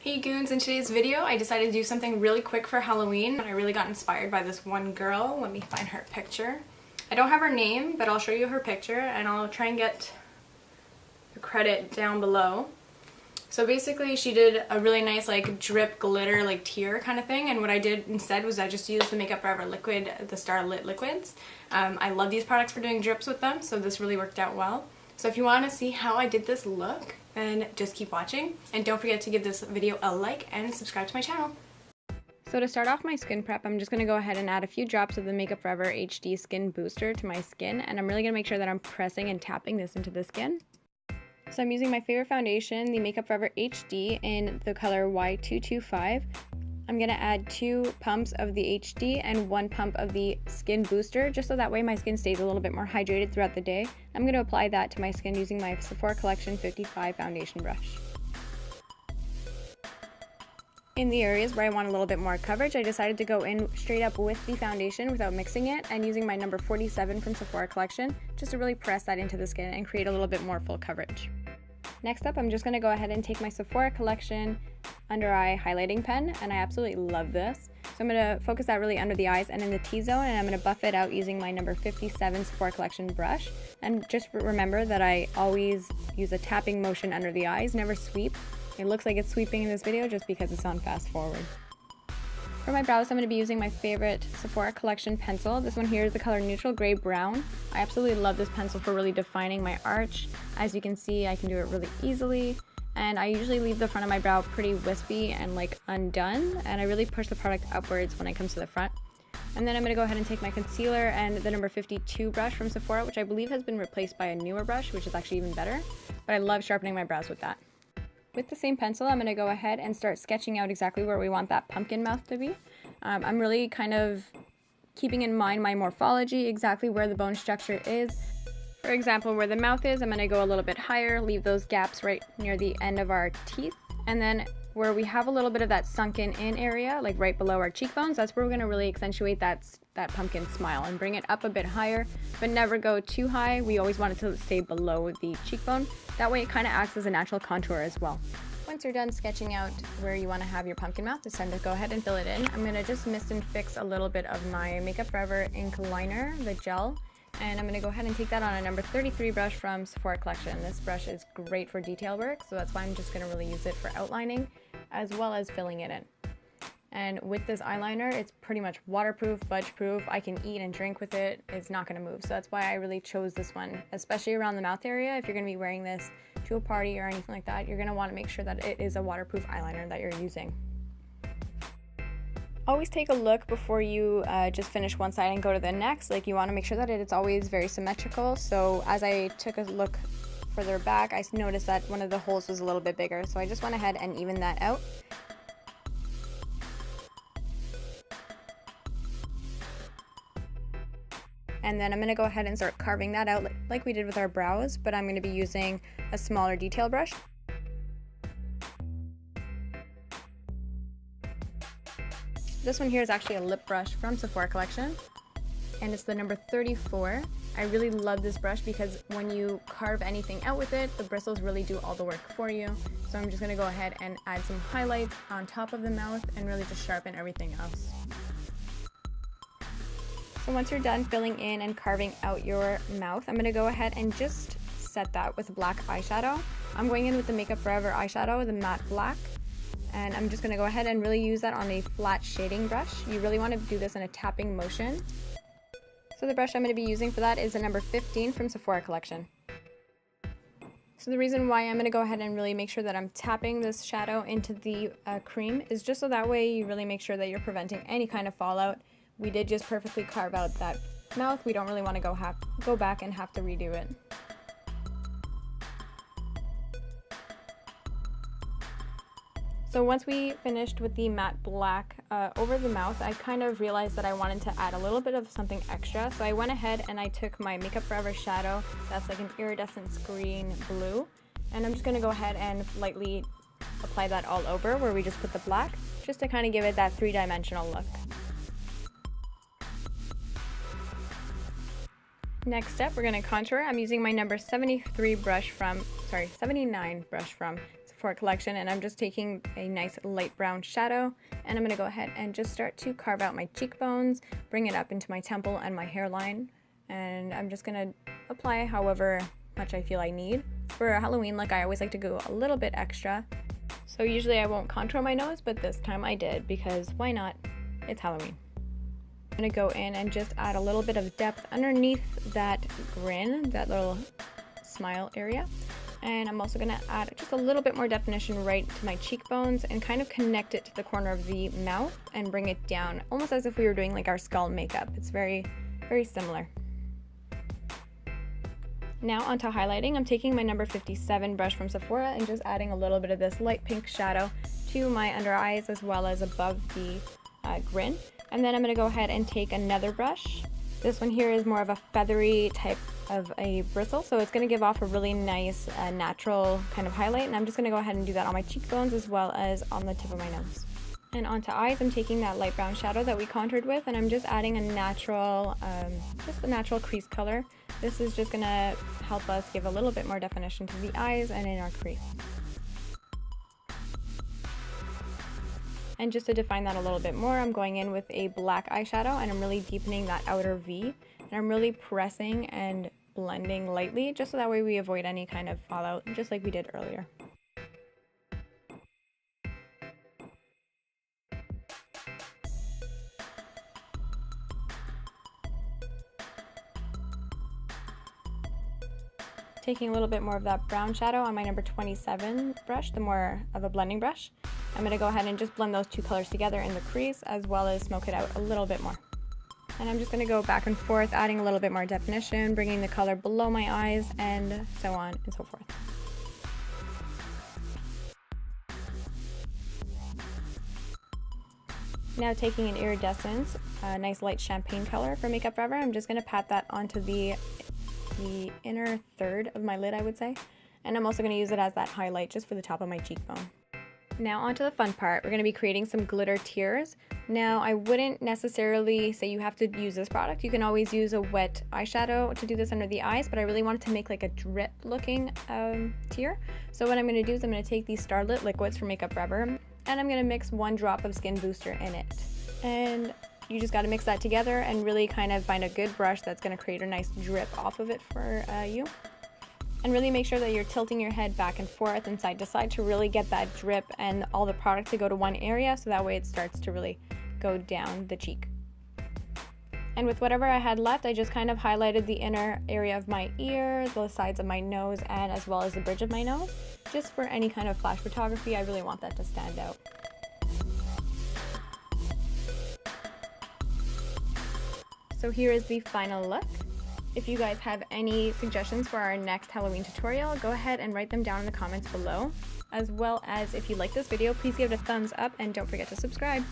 Hey Goons, in today's video I decided to do something really quick for Halloween. I really got inspired by this one girl. Let me find her picture. I don't have her name, but I'll show you her picture and I'll try and get the credit down below. So basically she did a really nice like drip glitter like tear kind of thing, and what I did instead was I just used the Makeup Forever liquid, the Starlit liquids. I love these products for doing drips with them, so this really worked out well. So if you want to see how I did this look, then just keep watching, and don't forget to give this video a like and subscribe to my channel. So to start off my skin prep, I'm just going to go ahead and add a few drops of the Makeup Forever HD Skin Booster to my skin, and I'm really going to make sure that I'm pressing and tapping this into the skin. So I'm using my favorite foundation, the Makeup Forever HD in the color Y225. I'm going to add 2 pumps of the HD and 1 pump of the Skin Booster, just so that way my skin stays a little bit more hydrated throughout the day. I'm going to apply that to my skin using my Sephora Collection 55 foundation brush. In the areas where I want a little bit more coverage, I decided to go in straight up with the foundation without mixing it, and using my number 47 from Sephora Collection just to really press that into the skin and create a little bit more full coverage. Next up, I'm just going to go ahead and take my Sephora Collection Under Eye Highlighting Pen, and I absolutely love this. So I'm going to focus that really under the eyes and in the T-zone, and I'm going to buff it out using my number 57 Sephora Collection brush. And just remember that I always use a tapping motion under the eyes, never sweep. It looks like it's sweeping in this video just because it's on fast forward. For my brows, I'm going to be using my favorite Sephora Collection pencil. This one here is the color Neutral Gray Brown. I absolutely love this pencil for really defining my arch. As you can see, I can do it really easily, and I usually leave the front of my brow pretty wispy and like undone, and I really push the product upwards when it comes to the front. And then I'm going to go ahead and take my concealer and the number 52 brush from Sephora, which I believe has been replaced by a newer brush, which is actually even better, but I love sharpening my brows with that. With the same pencil, I'm going to go ahead and start sketching out exactly where we want that pumpkin mouth to be. I'm really kind of keeping in mind my morphology, exactly where the bone structure is. For example, where the mouth is, I'm going to go a little bit higher, leave those gaps right near the end of our teeth. And then where we have a little bit of that sunken in area, like right below our cheekbones, that's where we're going to really accentuate that pumpkin smile and bring it up a bit higher, but never go too high. We always want it to stay below the cheekbone. That way it kind of acts as a natural contour as well. Once you're done sketching out where you want to have your pumpkin mouth, it's time to go ahead and fill it in. I'm going to just mist and fix a little bit of my Makeup Forever ink liner, the gel, and I'm going to go ahead and take that on a number 33 brush from Sephora Collection. This brush is great for detail work, so that's why I'm just going to really use it for outlining as well as filling it in. And with this eyeliner, it's pretty much waterproof, budge proof. I can eat and drink with it. It's not going to move. So that's why I really chose this one, especially around the mouth area. If you're going to be wearing this to a party or anything like that, you're going to want to make sure that it is a waterproof eyeliner that you're using. Always take a look before you just finish one side and go to the next. Like, you want to make sure that it's always very symmetrical. So as I took a look further back, I noticed that one of the holes was a little bit bigger. So I just went ahead and evened that out. And then I'm going to go ahead and start carving that out like we did with our brows, but I'm going to be using a smaller detail brush. This one here is actually a lip brush from Sephora Collection, and it's the number 34. I really love this brush because when you carve anything out with it, the bristles really do all the work for you. So I'm just going to go ahead and add some highlights on top of the mouth and really just sharpen everything else. So once you're done filling in and carving out your mouth, I'm going to go ahead and just set that with black eyeshadow. I'm going in with the Makeup Forever eyeshadow, the matte black, and I'm just going to go ahead and really use that on a flat shading brush. You really want to do this in a tapping motion. So the brush I'm going to be using for that is the number 15 from Sephora Collection. So the reason why I'm going to go ahead and really make sure that I'm tapping this shadow into the cream is just so that way you really make sure that you're preventing any kind of fallout. We did just perfectly carve out that mouth. We don't really want to go back and have to redo it. So once we finished with the matte black over the mouth, I kind of realized that I wanted to add a little bit of something extra. So I went ahead and I took my Makeup Forever shadow, that's like an iridescent green blue, and I'm just going to go ahead and lightly apply that all over where we just put the black, just to kind of give it that three-dimensional look. Next step, we're going to contour. I'm using my number 79 brush from Sephora collection, and I'm just taking a nice light brown shadow, and I'm going to go ahead and just start to carve out my cheekbones, bring it up into my temple and my hairline, and I'm just going to apply however much I feel I need. For a Halloween look, I always like to go a little bit extra, so usually I won't contour my nose, but this time I did because why not? It's Halloween. I'm going to go in and just add a little bit of depth underneath that grin, that little smile area. And I'm also going to add just a little bit more definition right to my cheekbones and kind of connect it to the corner of the mouth and bring it down, almost as if we were doing like our skull makeup. It's very, very similar. Now onto highlighting. I'm taking my number 57 brush from Sephora and just adding a little bit of this light pink shadow to my under eyes as well as above the grin. And then I'm going to go ahead and take another brush. This one here is more of a feathery type of a bristle, so it's going to give off a really nice natural kind of highlight, and I'm just going to go ahead and do that on my cheekbones as well as on the tip of my nose. And onto eyes, I'm taking that light brown shadow that we contoured with, and I'm just adding a natural, just a natural crease color. This is just going to help us give a little bit more definition to the eyes and in our crease. And just to define that a little bit more, I'm going in with a black eyeshadow and I'm really deepening that outer V. And I'm really pressing and blending lightly just so that way we avoid any kind of fallout, just like we did earlier. Taking a little bit more of that brown shadow on my number 27 brush, the more of a blending brush. I'm going to go ahead and just blend those two colors together in the crease as well as smoke it out a little bit more. And I'm just going to go back and forth, adding a little bit more definition, bringing the color below my eyes, and so on and so forth. Now taking an iridescent, a nice light champagne color from Makeup Forever, I'm just going to pat that onto the inner third of my lid, I would say. And I'm also going to use it as that highlight just for the top of my cheekbone. Now onto the fun part. We're going to be creating some glitter tears. Now I wouldn't necessarily say you have to use this product. You can always use a wet eyeshadow to do this under the eyes, but I really wanted to make like a drip looking tear. So what I'm going to do is I'm going to take these Starlit liquids from Makeup Forever and I'm going to mix 1 drop of Skin Booster in it. And you just got to mix that together and really kind of find a good brush that's going to create a nice drip off of it for you. And really make sure that you're tilting your head back and forth and side to side to really get that drip and all the product to go to one area, so that way it starts to really go down the cheek. And with whatever I had left, I just kind of highlighted the inner area of my ear, the sides of my nose, and as well as the bridge of my nose. Just for any kind of flash photography, I really want that to stand out. So here is the final look. If you guys have any suggestions for our next Halloween tutorial, go ahead and write them down in the comments below. As well as if you like this video, please give it a thumbs up and don't forget to subscribe.